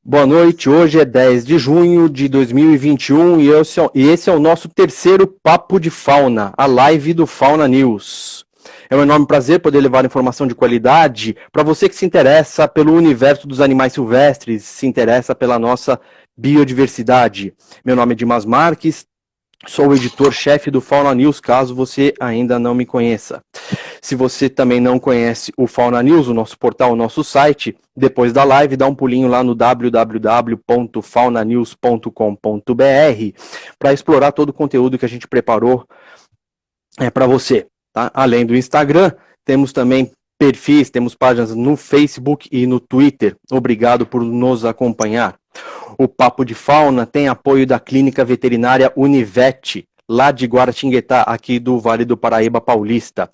Boa noite, hoje é 10 de junho de 2021 e esse é o nosso terceiro Papo de Fauna, a live do Fauna News. É um enorme prazer poder levar informação de qualidade para você que se interessa pelo universo dos animais silvestres, se interessa pela nossa biodiversidade. Meu nome é Dimas Marques, sou o editor-chefe do Fauna News, caso você ainda não me conheça. Se você também não conhece o Fauna News, o nosso portal, o nosso site, depois da live, dá um pulinho lá no www.faunanews.com.br para explorar todo o conteúdo que a gente preparou para você. Tá? Além do Instagram, temos também perfis, temos páginas no Facebook e no Twitter. Obrigado por nos acompanhar. O Papo de Fauna tem apoio da Clínica Veterinária Univete, lá de Guaratinguetá, aqui do Vale do Paraíba Paulista.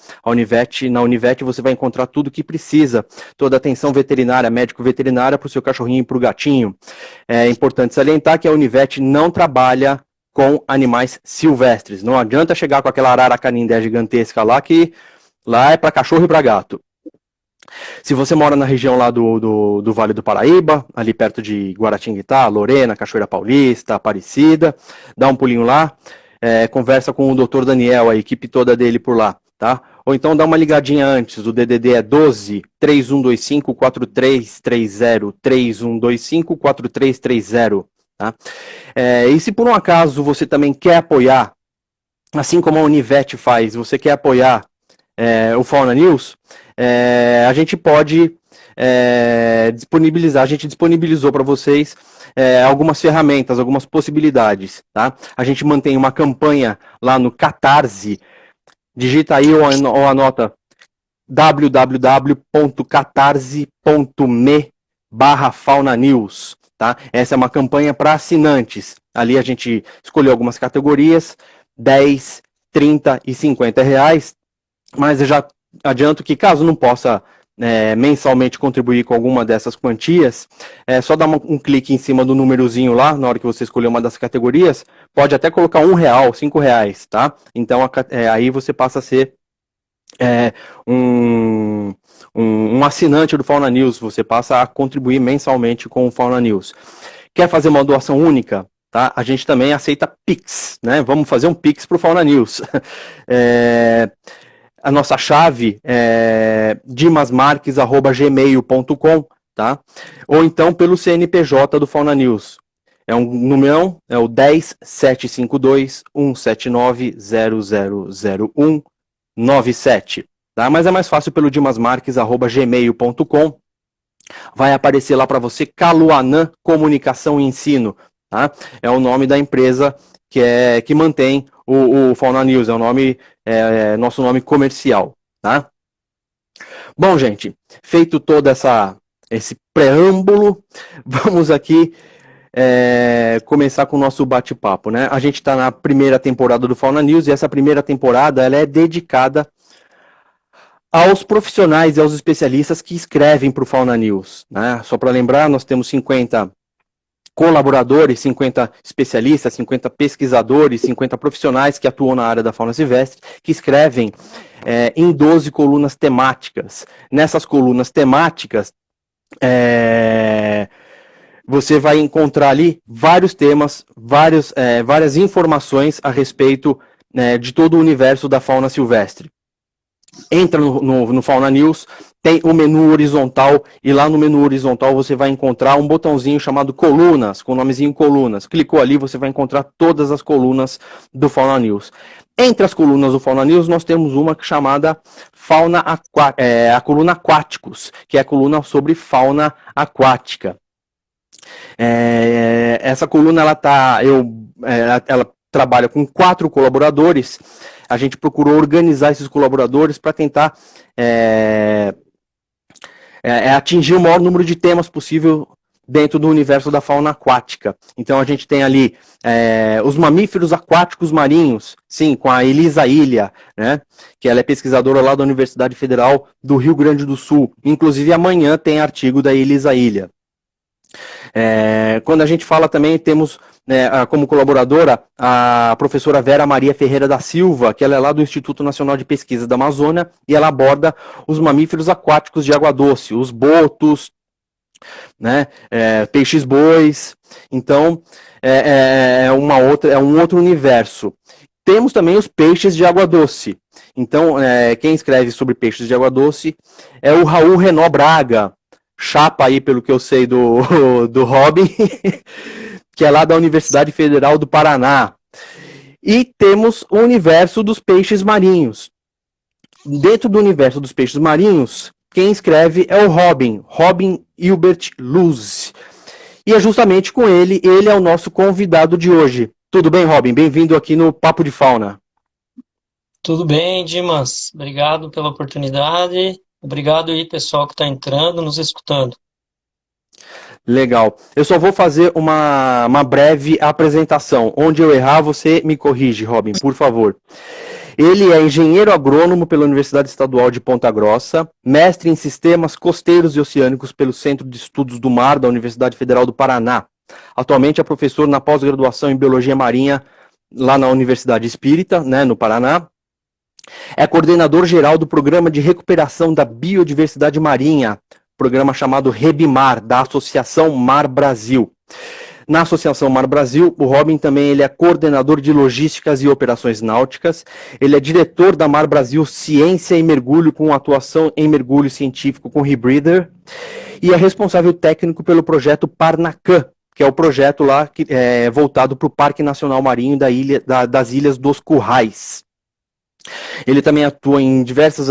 Na Univete você vai encontrar tudo o que precisa, toda a atenção veterinária, médico-veterinária para o seu cachorrinho e para o gatinho. É importante salientar que a Univete não trabalha com animais silvestres. Não adianta chegar com aquela arara canindé gigantesca lá, que lá é para cachorro e para gato. Se você mora na região lá do Vale do Paraíba, ali perto de Guaratinguetá, Lorena, Cachoeira Paulista, Aparecida, dá um pulinho lá, conversa com o Dr. Daniel, a equipe toda dele por lá, tá? Ou então dá uma ligadinha antes, o DDD é 12 3125 4330, 3125 4330, tá? E se por um acaso você também quer apoiar, assim como a Univete faz, você quer apoiar o Fauna News, a gente pode disponibilizar, a gente disponibilizou para vocês algumas ferramentas, algumas possibilidades, tá? A gente mantém uma campanha lá no Catarse, digita aí ou anota www.catarse.me/faunanews, tá? Essa é uma campanha para assinantes, ali a gente escolheu algumas categorias, 10, 30 e 50 reais, mas eu já adianto que caso não possa mensalmente contribuir com alguma dessas quantias, é só dar um clique em cima do númerozinho lá, na hora que você escolher uma das categorias, pode até colocar R$1, R$5, tá? Então aí você passa a ser um assinante do Fauna News, você passa a contribuir mensalmente com o Fauna News. Quer fazer uma doação única? Tá? A gente também aceita Pix, né? Vamos fazer um Pix para o Fauna News. A nossa chave é dimasmarques@gmail.com, tá? Ou então pelo CNPJ do Fauna News. É um numerão, é o 10752179000197, tá? Mas é mais fácil pelo dimasmarques@gmail.com. Vai aparecer lá para você Caluanã Comunicação e Ensino, tá? É o nome da empresa que mantém o Fauna News, é o nome, nosso nome comercial, tá? Bom, gente, feito todo esse preâmbulo, vamos aqui começar com o nosso bate-papo, né? A gente está na primeira temporada do Fauna News e essa primeira temporada ela é dedicada aos profissionais e aos especialistas que escrevem para o Fauna News, né? Só para lembrar, nós temos 50 colaboradores, 50 especialistas, 50 pesquisadores, 50 profissionais que atuam na área da fauna silvestre, que escrevem em 12 colunas temáticas. Nessas colunas temáticas, você vai encontrar ali vários temas, várias informações a respeito de todo o universo da fauna silvestre. Entra no Fauna News, tem o menu horizontal, e lá no menu horizontal você vai encontrar um botãozinho chamado colunas, com o nomezinho colunas. Clicou ali, você vai encontrar todas as colunas do Fauna News. Entre as colunas do Fauna News, nós temos uma chamada a coluna Aquáticos, que é a coluna sobre fauna aquática. Essa coluna, ela trabalha com 4 colaboradores. A gente procurou organizar esses colaboradores para tentar atingir o maior número de temas possível dentro do universo da fauna aquática. Então a gente tem ali os mamíferos aquáticos marinhos, sim, com a Elisa Ilha, né, que ela é pesquisadora lá da Universidade Federal do Rio Grande do Sul. Inclusive amanhã tem artigo da Elisa Ilha. Quando a gente fala também, temos como colaboradora a professora Vera Maria Ferreira da Silva, que ela é lá do Instituto Nacional de Pesquisa da Amazônia, e ela aborda os mamíferos aquáticos de água doce, os botos, né? Peixes-bois. Então, é um outro universo. Temos também os peixes de água doce. Então, quem escreve sobre peixes de água doce é o Raul Renó Braga, chapa aí, pelo que eu sei, do Robin, que é lá da Universidade Federal do Paraná. E temos o universo dos peixes marinhos. Dentro do universo dos peixes marinhos, quem escreve é o Robin Hilbert Luz. E é justamente com ele é o nosso convidado de hoje. Tudo bem, Robin? Bem-vindo aqui no Papo de Fauna. Tudo bem, Dimas? Obrigado pela oportunidade. Obrigado aí, pessoal que está entrando, nos escutando. Legal. Eu só vou fazer uma breve apresentação. Onde eu errar, você me corrige, Robin, por favor. Ele é engenheiro agrônomo pela Universidade Estadual de Ponta Grossa, mestre em sistemas costeiros e oceânicos pelo Centro de Estudos do Mar da Universidade Federal do Paraná. Atualmente é professor na pós-graduação em Biologia Marinha lá na Universidade Espírita, né, no Paraná. É coordenador geral do Programa de Recuperação da Biodiversidade Marinha, programa chamado REBIMAR, da Associação Mar Brasil. Na Associação Mar Brasil, o Robin também ele é coordenador de logísticas e operações náuticas, ele é diretor da Mar Brasil Ciência e Mergulho, com atuação em mergulho científico com Rebreather, e é responsável técnico pelo projeto Parnacan, que é o projeto lá que é voltado para o Parque Nacional Marinho das Ilhas dos Currais. Ele também atua em diversas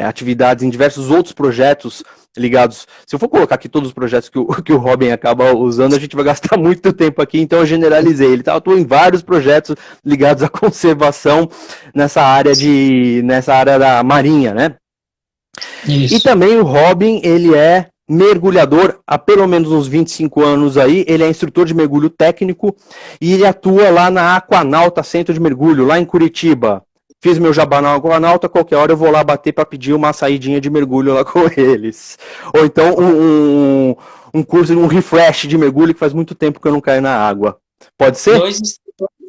atividades, em diversos outros projetos ligados. Se eu for colocar aqui todos os projetos que o Robin acaba usando, a gente vai gastar muito tempo aqui, então eu generalizei. Ele atua em vários projetos ligados à conservação nessa área da marinha, né? Isso. E também o Robin, ele é mergulhador há pelo menos uns 25 anos aí, ele é instrutor de mergulho técnico e ele atua lá na Aquanauta Centro de Mergulho, lá em Curitiba. Fiz meu jabá na Aquanauta, qualquer hora eu vou lá bater para pedir uma saidinha de mergulho lá com eles. Ou então um curso, um refresh de mergulho, que faz muito tempo que eu não caio na água. Pode ser?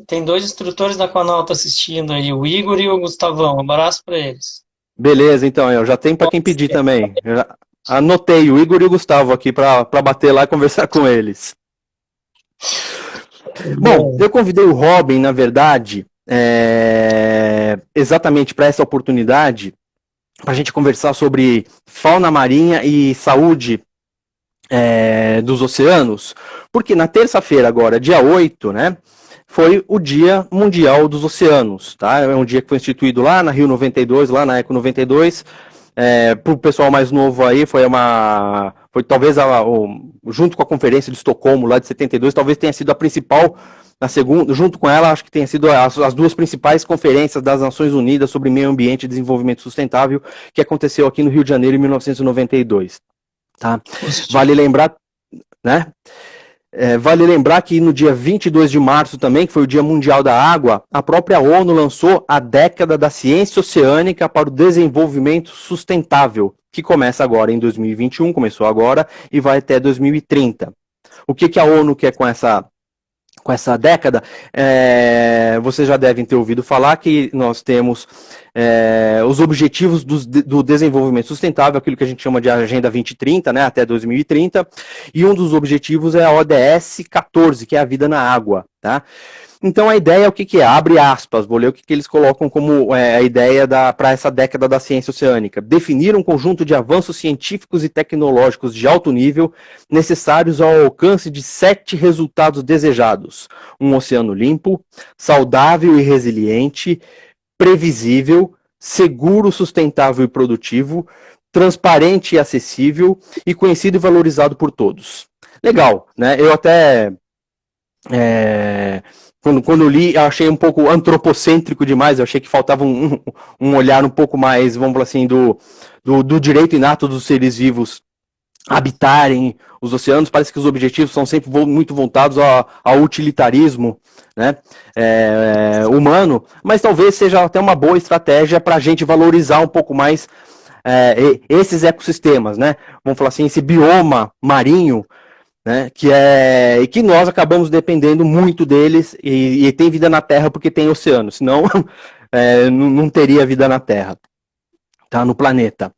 Tem dois instrutores da Aquanauta assistindo aí, o Igor e o Gustavão. Um abraço para eles. Beleza, então, eu já tenho para quem pedir também. Eu já anotei o Igor e o Gustavo aqui para bater lá e conversar com eles. Bom, eu convidei o Robin, na verdade, exatamente para essa oportunidade, para a gente conversar sobre fauna marinha e saúde dos oceanos, porque na terça-feira agora, dia 8, né, foi o Dia Mundial dos Oceanos, tá? É um dia que foi instituído lá na Rio 92, lá na Eco 92, para o pessoal mais novo aí, foi talvez junto com a Conferência de Estocolmo lá de 72, talvez tenha sido a principal, na segunda, junto com ela, acho que tenha sido as duas principais conferências das Nações Unidas sobre meio ambiente e desenvolvimento sustentável, que aconteceu aqui no Rio de Janeiro em 1992. Tá? Vale lembrar, né? Vale lembrar que no dia 22 de março também, que foi o Dia Mundial da Água, a própria ONU lançou a Década da Ciência Oceânica para o Desenvolvimento Sustentável, que começa agora em 2021, começou agora, e vai até 2030. O que a ONU quer com essa década? Vocês já devem ter ouvido falar que nós temos os objetivos do desenvolvimento sustentável, aquilo que a gente chama de Agenda 2030, né, até 2030, e um dos objetivos é a ODS 14, que é a vida na água, tá? Então a ideia é o que é? Abre aspas, vou ler o que eles colocam como a ideia para essa década da ciência oceânica. Definir um conjunto de avanços científicos e tecnológicos de alto nível necessários ao alcance de 7 resultados desejados. Um oceano limpo, saudável e resiliente, previsível, seguro, sustentável e produtivo, transparente e acessível e conhecido e valorizado por todos. Legal, né? Eu até... Quando eu li, eu achei um pouco antropocêntrico demais, eu achei que faltava um olhar um pouco mais, vamos falar assim, do direito inato dos seres vivos habitarem os oceanos. Parece que os objetivos são sempre muito voltados ao utilitarismo, né, humano, mas talvez seja até uma boa estratégia para a gente valorizar um pouco mais esses ecossistemas, né, vamos falar assim, esse bioma marinho, né, que nós acabamos dependendo muito deles, e tem vida na Terra porque tem oceano, senão não teria vida na Terra, tá, no planeta.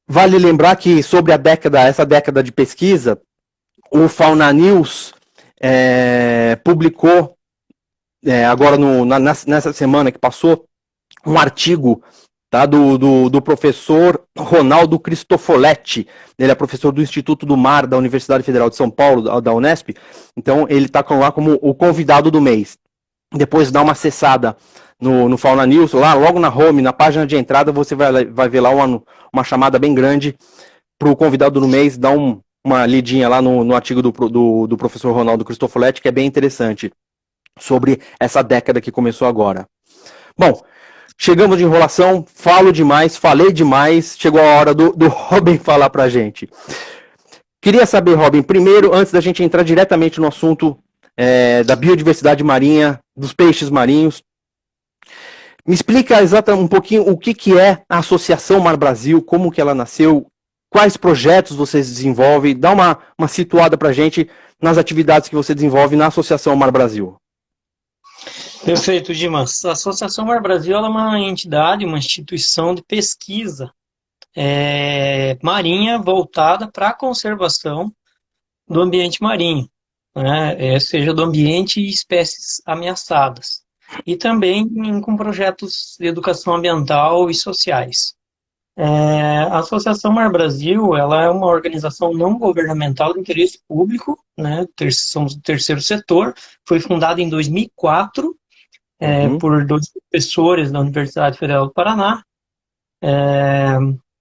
Vale lembrar que sobre essa década de pesquisa, o Fauna News publicou, agora nessa semana que passou, um artigo, tá, do professor Ronaldo Cristofoletti. Ele é professor do Instituto do Mar da Universidade Federal de São Paulo, da Unesp. Então ele está lá como o convidado do mês. Depois dá uma acessada no Fauna News, lá logo na home, na página de entrada, você vai ver lá uma chamada bem grande para o convidado do mês. Dá uma lidinha lá no artigo do professor Ronaldo Cristofoletti, que é bem interessante, sobre essa década que começou agora. Bom, chegamos de enrolação, falei demais, chegou a hora do Robin falar pra gente. Queria saber, Robin, primeiro, antes da gente entrar diretamente no assunto da biodiversidade marinha, dos peixes marinhos, me explica exatamente um pouquinho o que é a Associação Mar Brasil, como que ela nasceu, quais projetos vocês desenvolvem, dá uma situada pra gente nas atividades que você desenvolve na Associação Mar Brasil. Perfeito, Dimas. A Associação Mar Brasil ela é uma entidade, uma instituição de pesquisa marinha voltada para a conservação do ambiente marinho, né? Seja do ambiente e espécies ameaçadas. E também com projetos de educação ambiental e sociais. A Associação Mar Brasil ela é uma organização não governamental de interesse público, né? Somos do terceiro setor, foi fundada em 2004 por 2 professores da Universidade Federal do Paraná,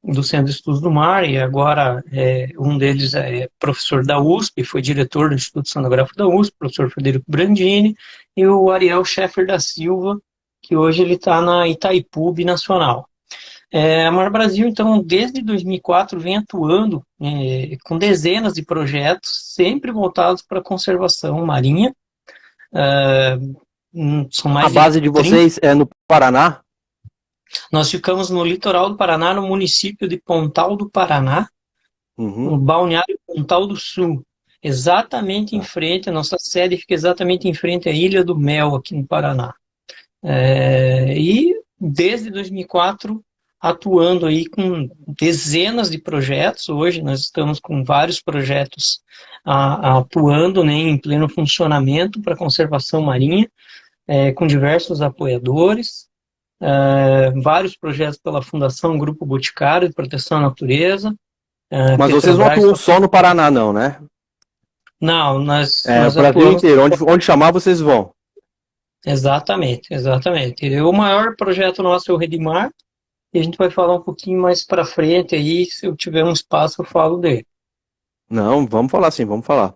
do Centro de Estudos do Mar, e agora um deles é professor da USP, foi diretor do Instituto Sonográfico da USP, professor Frederico Brandini, e o Ariel Scheffer da Silva, que hoje ele está na Itaipu Nacional. A Mar Brasil, então, desde 2004, vem atuando com dezenas de projetos, sempre voltados para a conservação marinha. São mais a base de vocês é no Paraná? Nós ficamos no litoral do Paraná, no município de Pontal do Paraná, no balneário Pontal do Sul, exatamente em frente, a nossa sede fica exatamente em frente à Ilha do Mel, aqui no Paraná. E desde 2004, atuando aí com dezenas de projetos. Hoje nós estamos com vários projetos atuando, né, em pleno funcionamento para conservação marinha, com diversos apoiadores, vários projetos pela Fundação Grupo Boticário de Proteção à Natureza. Mas vocês não atuam só no Paraná, não, né? Não, nós o Brasil atuamos... inteiro, onde chamar vocês vão. Exatamente, exatamente. O maior projeto nosso é o Redimar, e a gente vai falar um pouquinho mais para frente aí, se eu tiver um espaço eu falo dele. Não, vamos falar sim, vamos falar.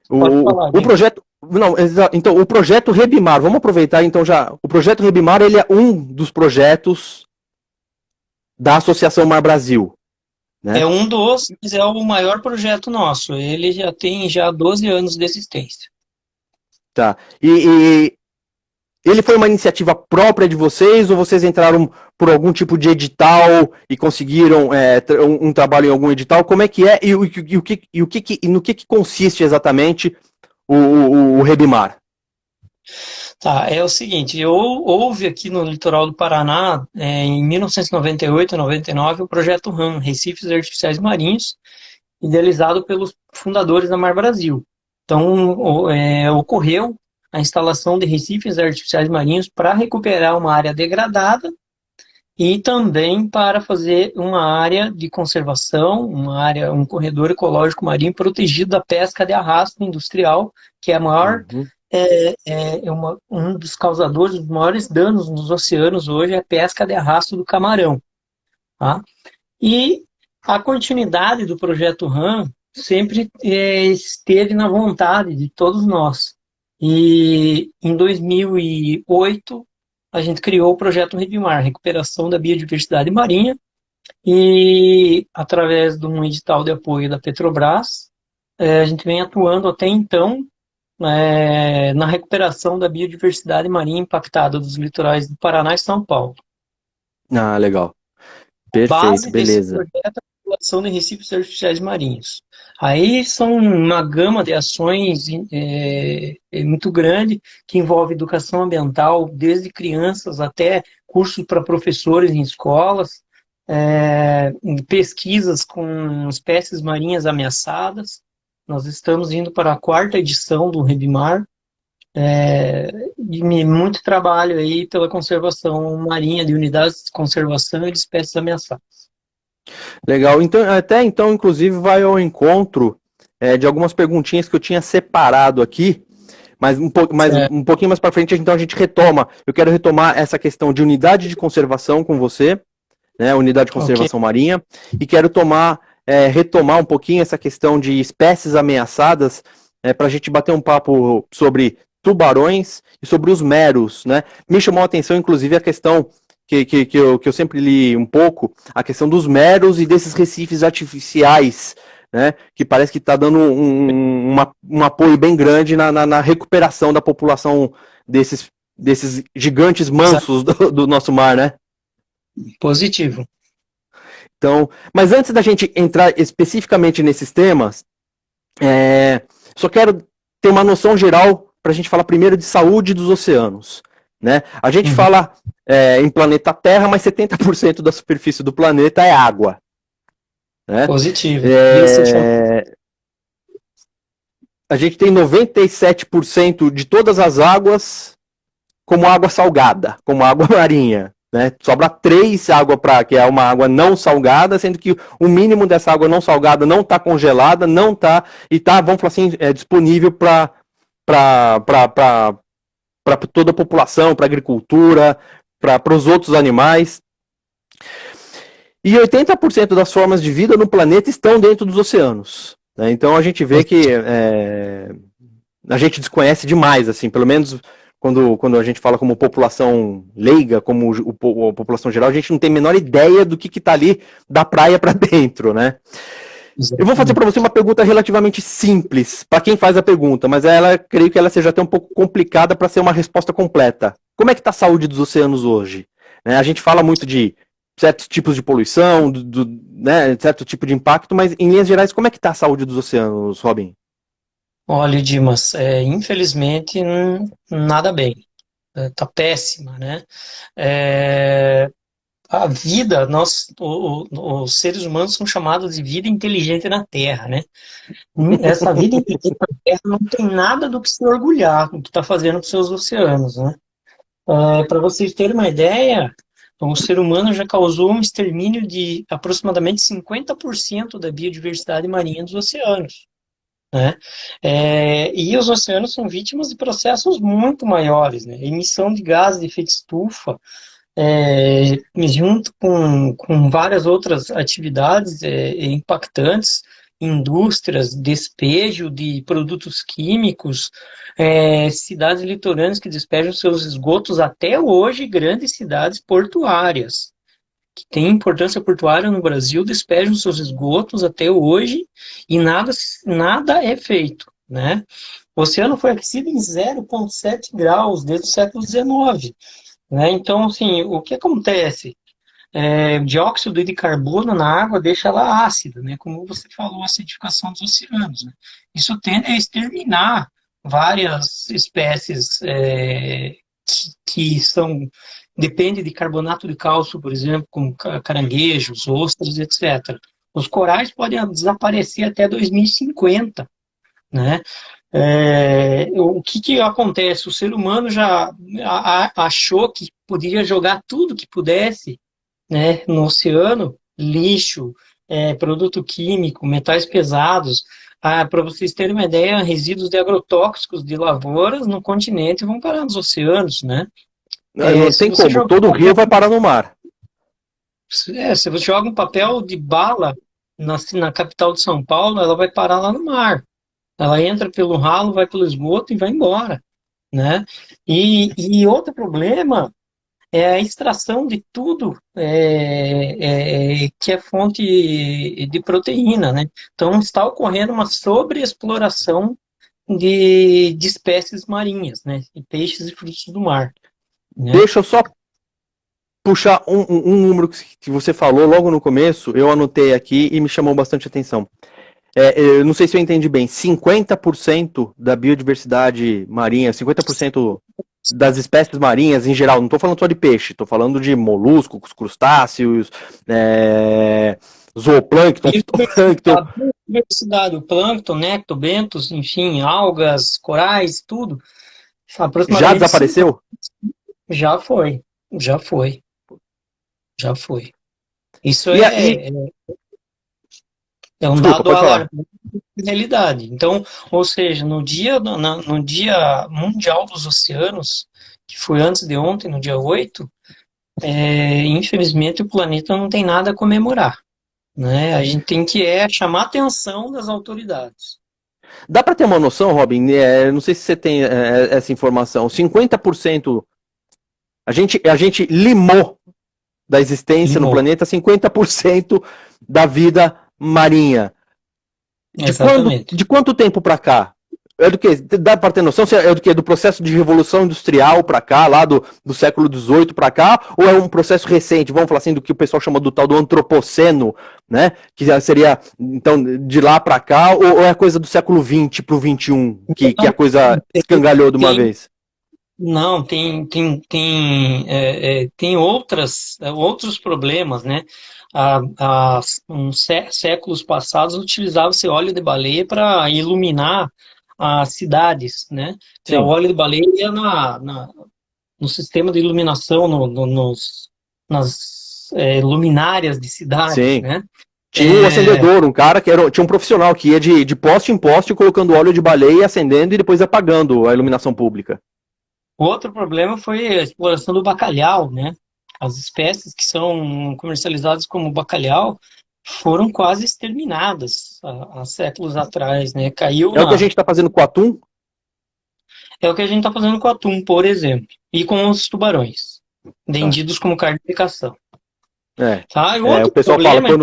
O projeto... Não, então, o projeto Rebimar, vamos aproveitar então já. O projeto Rebimar, ele é um dos projetos da Associação Mar Brasil, né? É um dos, mas é o maior projeto nosso. Ele já tem 12 anos de existência. Tá. E ele foi uma iniciativa própria de vocês, ou vocês entraram por algum tipo de edital e conseguiram um trabalho em algum edital? Como é que é e no que consiste exatamente o Rebimar? Tá, é o seguinte, houve aqui no litoral do Paraná, em 1998 e 99, o projeto RAM, Recifes Artificiais Marinhos, idealizado pelos fundadores da Mar Brasil. Então, ocorreu a instalação de recifes artificiais marinhos para recuperar uma área degradada e também para fazer uma área de conservação, um corredor ecológico marinho protegido da pesca de arrasto industrial, que é a maior... um dos causadores dos maiores danos nos oceanos hoje é a pesca de arrasto do camarão. Tá? E a continuidade do projeto RAM sempre esteve na vontade de todos nós. E em 2008 a gente criou o projeto Rebimar, Recuperação da Biodiversidade Marinha, e através de um edital de apoio da Petrobras, a gente vem atuando até então na recuperação da biodiversidade marinha impactada dos litorais do Paraná e São Paulo. Ah, legal. Perfeito, beleza. Desse projeto população de recifes artificiais marinhos. Aí são uma gama de ações muito grande, que envolve educação ambiental, desde crianças até cursos para professores em escolas, pesquisas com espécies marinhas ameaçadas. Nós estamos indo para a 4ª edição do Redmar, e muito trabalho aí pela conservação marinha, de unidades de conservação e de espécies ameaçadas. Legal. Então, até então, inclusive, vai ao encontro de algumas perguntinhas que eu tinha separado aqui, mas um pouquinho mais para frente, então a gente retoma. Eu quero retomar essa questão de unidade de conservação com você, né, unidade de conservação marinha, e quero retomar um pouquinho essa questão de espécies ameaçadas, para a gente bater um papo sobre tubarões e sobre os meros, né? Me chamou a atenção, inclusive, a questão que eu sempre li um pouco, a questão dos meros e desses recifes artificiais, né? Que parece que está dando um apoio bem grande na recuperação da população desses gigantes mansos do nosso mar, né? Positivo. Então, mas antes da gente entrar especificamente nesses temas, só quero ter uma noção geral para a gente falar primeiro de saúde dos oceanos, né? A gente fala em planeta Terra, mas 70% da superfície do planeta é água, né? Positivo. A gente tem 97% de todas as águas como água salgada, como água marinha, né? Sobra 3 água que é uma água não salgada, sendo que o mínimo dessa água não salgada não está congelada, não está, e está, vamos falar assim, disponível para toda a população, para a agricultura, para os outros animais. E 80% das formas de vida no planeta estão dentro dos oceanos, né? Então a gente vê que a gente desconhece demais, assim, pelo menos quando a gente fala como população leiga, como a população geral, a gente não tem a menor ideia do que está ali da praia para dentro, né? Eu vou fazer para você uma pergunta relativamente simples, para quem faz a pergunta, mas creio que ela seja até um pouco complicada para ser uma resposta completa. Como é que está a saúde dos oceanos hoje? A gente fala muito de certos tipos de poluição, né, certo tipo de impacto, mas em linhas gerais, como é que está a saúde dos oceanos, Robin? Olha, Dimas, infelizmente nada bem. Está péssima, né? A vida, os seres humanos são chamados de vida inteligente na Terra, né? Essa vida inteligente na Terra não tem nada do que se orgulhar, do que está fazendo com seus oceanos, né? Para vocês terem uma ideia, o ser humano já causou um extermínio de aproximadamente 50% da biodiversidade marinha dos oceanos, né? E os oceanos são vítimas de processos muito maiores, né? Emissão de gases de efeito estufa, junto com várias outras atividades impactantes, indústrias, despejo de produtos químicos, cidades litorâneas que despejam seus esgotos, até hoje grandes cidades portuárias, que têm importância portuária no Brasil, despejam seus esgotos até hoje e nada é feito, né? O oceano foi aquecido em 0,7 graus desde o século XIX. Né? Então, assim, o que acontece? Dióxido de carbono na água deixa ela ácida, né? Como você falou, a acidificação dos oceanos, né? Isso tende a exterminar várias espécies que dependem de carbonato de cálcio, por exemplo, como caranguejos, ostras, etc. Os corais podem desaparecer até 2050, né? O que acontece? O ser humano já achou que podia jogar tudo que pudesse, né, no oceano, lixo, produto químico, metais pesados. Para vocês terem uma ideia, resíduos de agrotóxicos de lavouras no continente vão parar nos oceanos, né? Não tem como, todo rio vai parar no mar. Se você joga um papel de bala na capital de São Paulo, ela vai parar lá no mar. Ela entra pelo ralo, vai pelo esgoto e vai embora, né? E outro problema é a extração de tudo que é fonte de proteína, né? Então está ocorrendo uma sobreexploração de espécies marinhas, né? De peixes e frutos do mar, né? Deixa eu só puxar um número que você falou logo no começo, eu anotei aqui e me chamou bastante atenção. Eu não sei se eu entendi bem, 50% da biodiversidade marinha, 50% das espécies marinhas em geral, não estou falando só de peixe, estou falando de moluscos, crustáceos, zooplâncton, fitoplâncton. Diversidade, o plâncton, nectobentos, enfim, algas, corais, tudo. Já desapareceu? Já foi, já foi, já foi. Isso é um Desculpa, dado pode falar. alarmante de realidade. Então, ou seja, no dia Mundial dos Oceanos, que foi antes de ontem, no dia 8, infelizmente o planeta não tem nada a comemorar. Né? A gente tem que chamar a atenção das autoridades. Dá para ter uma noção, Robin? Não sei se você tem essa informação. 50%, a gente limou da existência no planeta 50% da vida marinha. De quanto tempo para cá? É do que? Dá para ter noção? É do que? Do processo de revolução industrial para cá, lá do século XVIII para cá? Ou é um processo recente, vamos falar assim, do que o pessoal chama do tal do antropoceno, né? Que seria, então, de lá para cá, ou é coisa do século XX para o XXI, que a coisa escangalhou de uma vez? Não, tem outros problemas, né? Há uns séculos passados utilizava-se óleo de baleia para iluminar as cidades, né? O óleo de baleia ia no sistema de iluminação, nas luminárias de cidades, né? Tinha um acendedor, um cara tinha um profissional que ia de poste em poste colocando óleo de baleia, acendendo e depois apagando a iluminação pública. Outro problema foi a exploração do bacalhau, né? As espécies que são comercializadas como bacalhau foram quase exterminadas há séculos atrás, né? O que a gente está fazendo com o atum? É o que a gente está fazendo com o atum, por exemplo, e com os tubarões, vendidos como carne de cação. Tá? O pessoal fala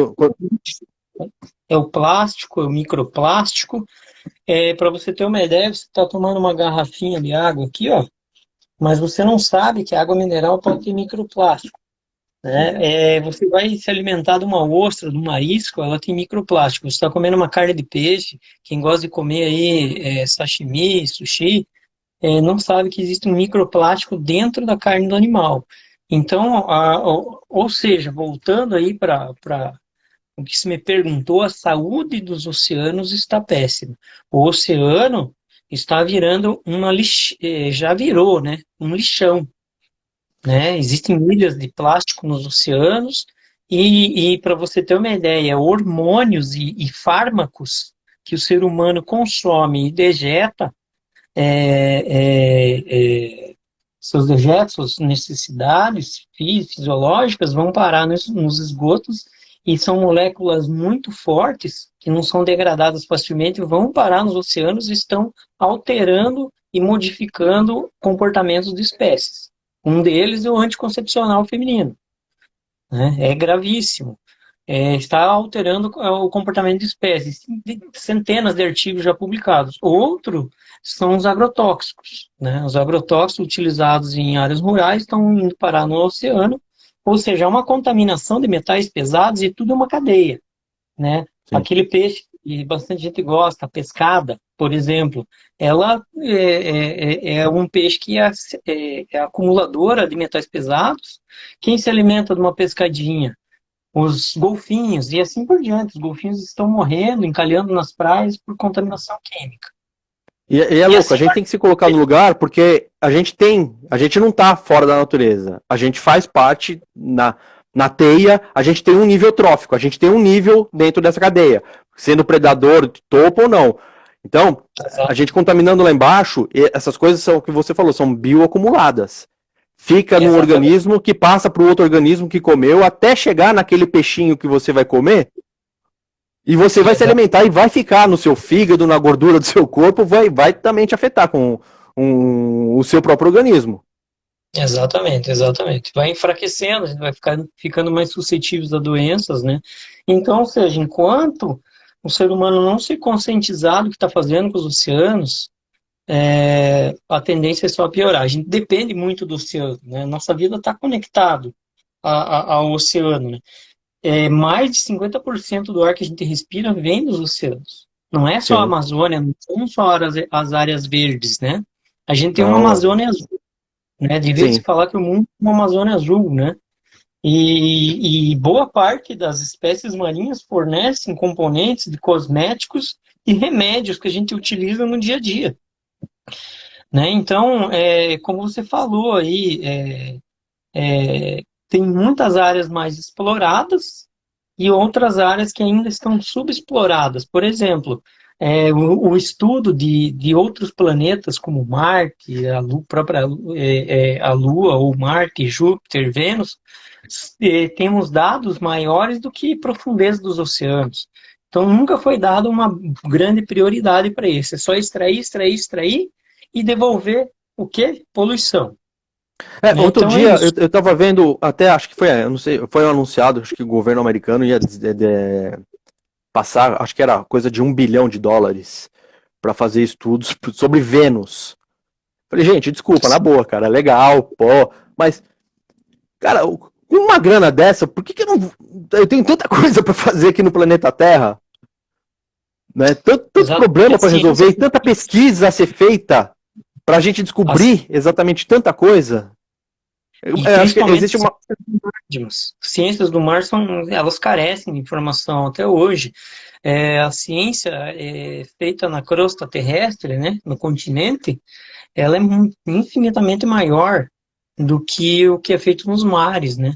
é o plástico, é o microplástico. Para você ter uma ideia, você está tomando uma garrafinha de água aqui, ó. Mas você não sabe que a água mineral pode ter microplástico. Né? Você vai se alimentar de uma ostra, de um marisco, ela tem microplástico. Você está comendo uma carne de peixe, quem gosta de comer aí sashimi, sushi, não sabe que existe um microplástico dentro da carne do animal. Então, ou seja, voltando aí para o que se me perguntou, a saúde dos oceanos está péssima. O oceano está virando já virou, né, um lixão, né? Existem ilhas de plástico nos oceanos e para você ter uma ideia, hormônios e fármacos que o ser humano consome e dejeta, seus dejetos, suas necessidades fisiológicas vão parar nos esgotos e são moléculas muito fortes que não são degradadas facilmente, vão parar nos oceanos e estão alterando e modificando comportamentos de espécies. Um deles é o anticoncepcional feminino. Né? É gravíssimo. Está alterando o comportamento de espécies. Centenas de artigos já publicados. Outro são os agrotóxicos. Né? Os agrotóxicos utilizados em áreas rurais estão indo parar no oceano, ou seja, é uma contaminação de metais pesados e tudo é uma cadeia. Né? Aquele peixe que bastante gente gosta, a pescada, por exemplo, ela é um peixe que é acumuladora de metais pesados. Quem se alimenta de uma pescadinha? Os golfinhos e assim por diante. Os golfinhos estão morrendo, encalhando nas praias por contaminação química. E é louco, assim, a gente tem que se colocar no lugar porque a gente não está fora da natureza. A gente faz parte na teia, a gente tem um nível trófico, a gente tem um nível dentro dessa cadeia, sendo predador de topo ou não. Então, a gente contaminando lá embaixo, essas coisas são o que você falou, são bioacumuladas. Fica no organismo que passa para o outro organismo que comeu até chegar naquele peixinho que você vai comer. E você vai se alimentar e vai ficar no seu fígado, na gordura do seu corpo, vai também te afetar com o seu próprio organismo. Exatamente. Vai enfraquecendo, a gente vai ficando mais suscetíveis a doenças, né? Então, ou seja, enquanto o ser humano não se conscientizar do que está fazendo com os oceanos, a tendência é só piorar. A gente depende muito do oceano, né? Nossa vida está conectada ao oceano, né? Mais de 50% do ar que a gente respira vem dos oceanos. Não é só a Sim. Amazônia, não são só as áreas verdes, né? A gente tem uma Não, Amazônia azul, né? Devia se sim. falar que o mundo é uma Amazônia azul, né? E boa parte das espécies marinhas fornecem componentes de cosméticos e remédios que a gente utiliza no dia a dia, né? Então, como você falou aí, tem muitas áreas mais exploradas e outras áreas que ainda estão subexploradas. Por exemplo, o estudo de outros planetas como Marte, a Lua, ou Marte, Júpiter, Vênus, temos dados maiores do que profundeza dos oceanos. Então nunca foi dada uma grande prioridade para isso. É só extrair, extrair, extrair e devolver o quê? Poluição. Né? Outro Então é dia isso. eu tava vendo, até acho que foi, eu não sei, foi anunciado, acho que o governo americano ia passar, acho que era coisa de US$ 1 bilhão para fazer estudos sobre Vênus. Falei, gente, desculpa, na boa, cara, legal, pô, mas, cara, com uma grana dessa, por que eu não. Eu tenho tanta coisa para fazer aqui no planeta Terra, né? Tanto Exatamente problema para assim. resolver e tanta pesquisa a ser feita pra gente descobrir exatamente tanta coisa. E Acho que principalmente existe uma. ciências do mar elas carecem de informação até hoje. A ciência feita na crosta terrestre, né, no continente, ela é infinitamente maior do que o que é feito nos mares, né?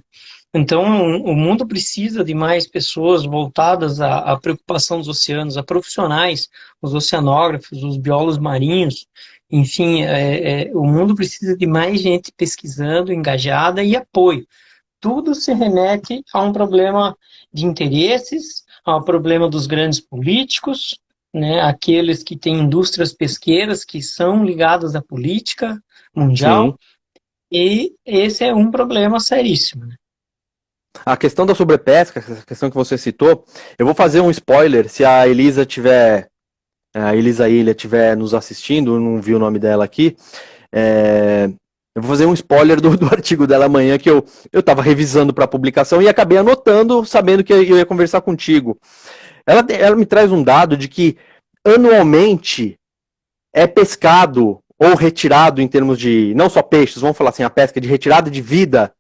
Então, o mundo precisa de mais pessoas voltadas à preocupação dos oceanos, a profissionais, os oceanógrafos, os biólogos marinhos, enfim, o mundo precisa de mais gente pesquisando, engajada e apoio. Tudo se remete a um problema de interesses, ao problema dos grandes políticos, né, aqueles que têm indústrias pesqueiras que são ligadas à política mundial, Sim. e esse é um problema seríssimo, né? A questão da sobrepesca, essa questão que você citou, eu vou fazer um spoiler se a Elisa tiver. A Elisa Ilha estiver nos assistindo, eu não vi o nome dela aqui. Eu vou fazer um spoiler do artigo dela amanhã que eu estava revisando para a publicação e acabei anotando, sabendo que eu ia conversar contigo. Ela me traz um dado de que anualmente é pescado ou retirado em termos de, não só peixes, vamos falar assim, a pesca de retirada de vida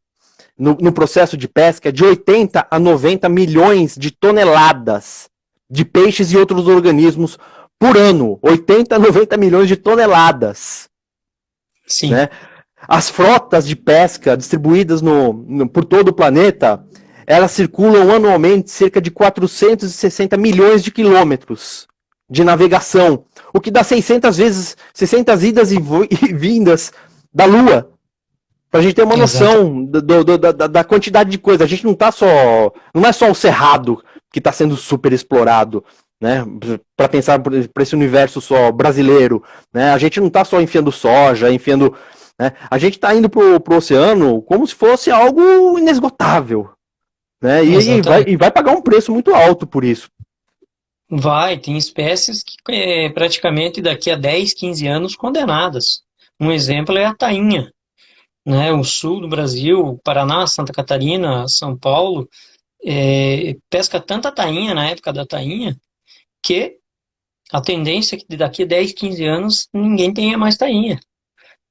no processo de pesca de 80 a 90 milhões de toneladas de peixes e outros organismos por ano. 80 a 90 milhões de toneladas. Sim, Né? As frotas de pesca distribuídas por todo o planeta, elas circulam anualmente cerca de 460 milhões de quilômetros de navegação, o que dá 600 idas e vindas da Lua. Pra gente ter uma exato, noção da quantidade de coisa. A gente não tá só. Não é só o Cerrado que está sendo super explorado, né? Para pensar para esse universo só brasileiro, né? A gente não está só enfiando soja, enfiando. Né? A gente está indo pro oceano como se fosse algo inesgotável. Né? exatamente. E vai pagar um preço muito alto por isso. Tem espécies que praticamente daqui a 10, 15 anos condenadas. Um exemplo é a tainha, né? O sul do Brasil, Paraná, Santa Catarina, São Paulo, pesca tanta tainha na época da tainha que a tendência é que daqui a 10, 15 anos ninguém tenha mais tainha.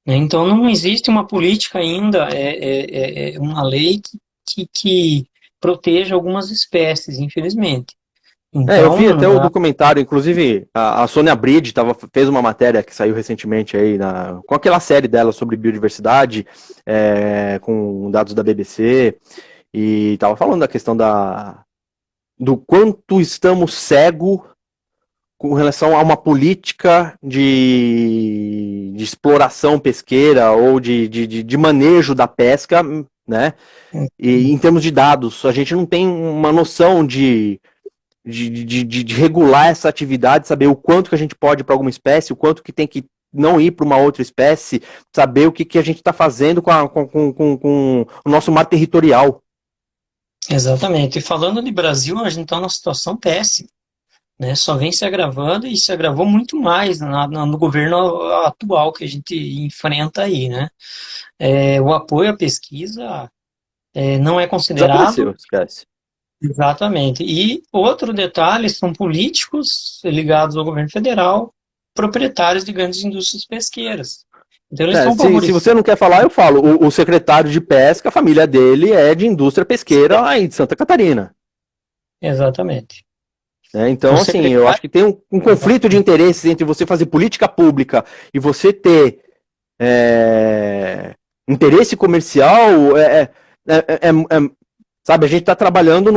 Né? Então não existe uma política ainda, uma lei que proteja algumas espécies, infelizmente. Eu vi até Então, o documentário, inclusive a Sônia Bride fez uma matéria que saiu recentemente aí com aquela série dela sobre biodiversidade, com dados da BBC, e estava falando da questão do quanto estamos cegos com relação a uma política de exploração pesqueira ou de manejo da pesca, né? E em termos de dados, a gente não tem uma noção de regular essa atividade, saber o quanto que a gente pode para alguma espécie, o quanto que tem que não ir para uma outra espécie, saber o que a gente está fazendo com o nosso mar territorial. exatamente. E falando de Brasil, a gente está numa situação péssima, né? Só vem se agravando e se agravou muito mais no governo atual que a gente enfrenta aí, né? O apoio à pesquisa não é considerado. Desapareceu, esquece. Exatamente. E outro detalhe, são políticos ligados ao governo federal, proprietários de grandes indústrias pesqueiras. Então eles são Se você não quer falar, eu falo. O secretário de pesca, a família dele é de indústria pesqueira aí de Santa Catarina. Exatamente. Então, assim, eu acho que tem um conflito de interesses entre você fazer política pública e você ter interesse comercial. Sabe, a gente está trabalhando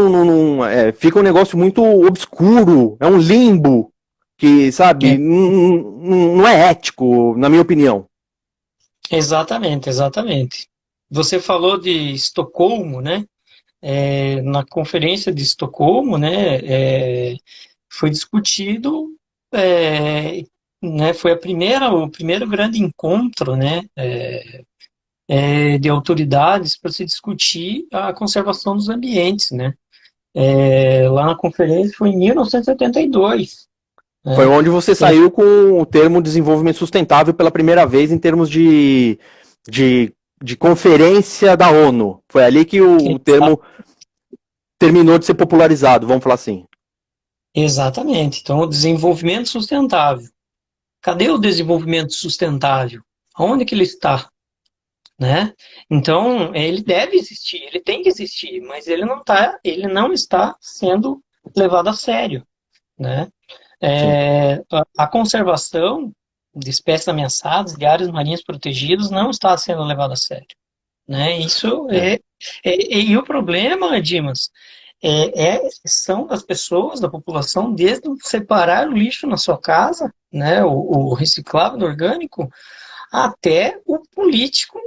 fica um negócio muito obscuro, é um limbo que, sabe, não é ético, na minha opinião. Exatamente, exatamente. Você falou de Estocolmo, né? Na conferência de Estocolmo, né, foi discutido, né, foi o primeiro grande encontro, né, de autoridades para se discutir a conservação dos ambientes, né. Lá na conferência foi em 1972. Né? Foi onde você saiu com o termo desenvolvimento sustentável pela primeira vez em termos de conferência da ONU. Foi ali que o termo terminou de ser popularizado, vamos falar assim. Exatamente. Então, o desenvolvimento sustentável. Cadê o desenvolvimento sustentável? Onde que ele está? Né? Então, ele deve existir, ele tem que existir, mas ele não está sendo levado a sério. Né? A conservação de espécies ameaçadas, de áreas marinhas protegidas, não está sendo levada a sério. Né? Isso e o problema, Dimas, são das pessoas, da população, desde separar o lixo na sua casa, né, o reciclável do orgânico, até o político,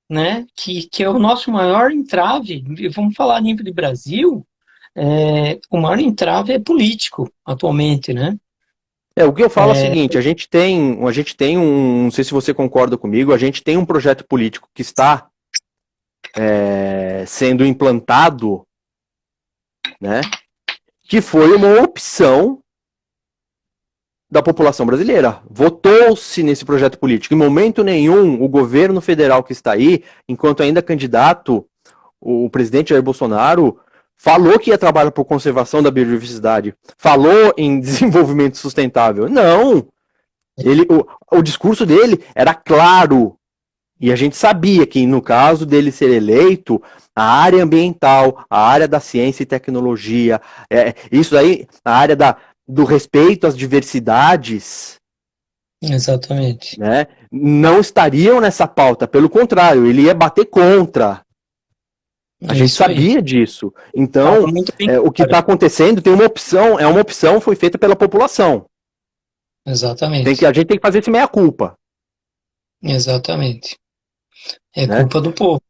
né, que é o nosso maior entrave. Vamos falar a nível de Brasil, o maior entrave é político, atualmente, né? O que eu falo é o seguinte, a gente tem não sei se você concorda comigo, a gente tem um projeto político que está sendo implantado, né, que foi uma opção da população brasileira. Votou-se nesse projeto político. Em momento nenhum, o governo federal que está aí, enquanto ainda candidato, o presidente Jair Bolsonaro falou que ia trabalhar por conservação da biodiversidade, falou em desenvolvimento sustentável. Não! O discurso dele era claro. E a gente sabia que, no caso dele ser eleito, a área ambiental, a área da ciência e tecnologia, isso aí, a área do respeito às diversidades, Exatamente. né, não estariam nessa pauta. Pelo contrário, ele ia bater contra. A gente sabia disso. Então, o que está acontecendo tem uma opção foi feita pela população. Exatamente. A gente tem que fazer esse meia-culpa. Exatamente. Culpa do povo.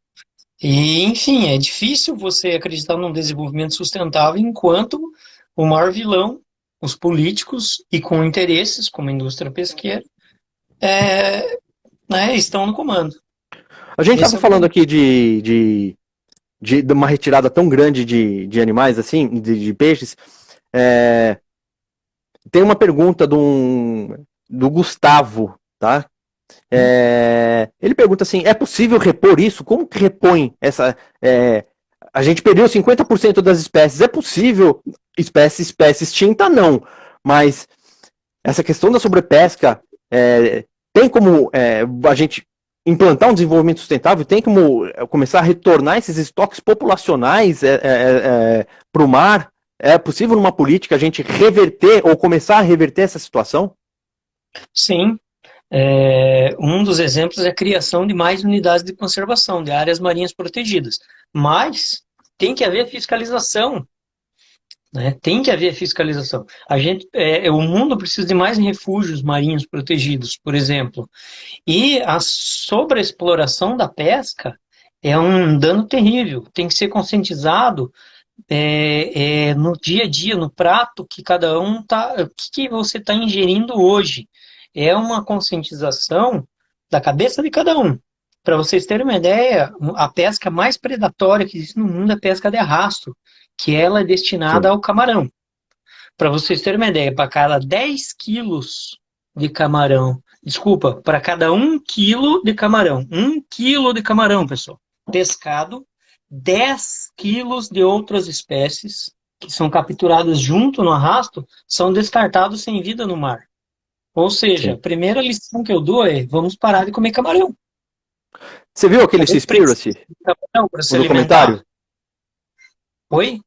E, enfim, é difícil você acreditar num desenvolvimento sustentável enquanto o maior vilão, os políticos e com interesses, como a indústria pesqueira, estão no comando. A gente estava falando aqui de uma retirada tão grande de animais, assim, de peixes. Tem uma pergunta do Gustavo, tá? Ele pergunta assim, é possível repor isso? Como que repõe essa... a gente perdeu 50% das espécies. É possível? Espécie extinta, não. Mas essa questão da sobrepesca, tem como a gente implantar um desenvolvimento sustentável? Tem como começar a retornar esses estoques populacionais para o mar? É possível numa política a gente reverter ou começar a reverter essa situação? Sim. Um dos exemplos é a criação de mais unidades de conservação de áreas marinhas protegidas. Mas tem que haver fiscalização. Né? Tem que haver fiscalização. O mundo precisa de mais refúgios marinhos protegidos, por exemplo. E a sobreexploração da pesca é um dano terrível. Tem que ser conscientizado no dia a dia, no prato que cada um está... O que você está ingerindo hoje? É uma conscientização da cabeça de cada um. Para vocês terem uma ideia, a pesca mais predatória que existe no mundo é a pesca de arrasto, que ela é destinada ao camarão. Para vocês terem uma ideia, para cada 10 quilos de camarão, para cada 1 quilo de camarão, 1 quilo de camarão, pessoal, pescado, 10 quilos de outras espécies que são capturadas junto no arrasto são descartados sem vida no mar. Ou seja, Sim. a primeira lição que eu dou é: vamos parar de comer camarão. Você viu aquele Seaspiracy? Camarão para se O alimentar. documentário? Oi?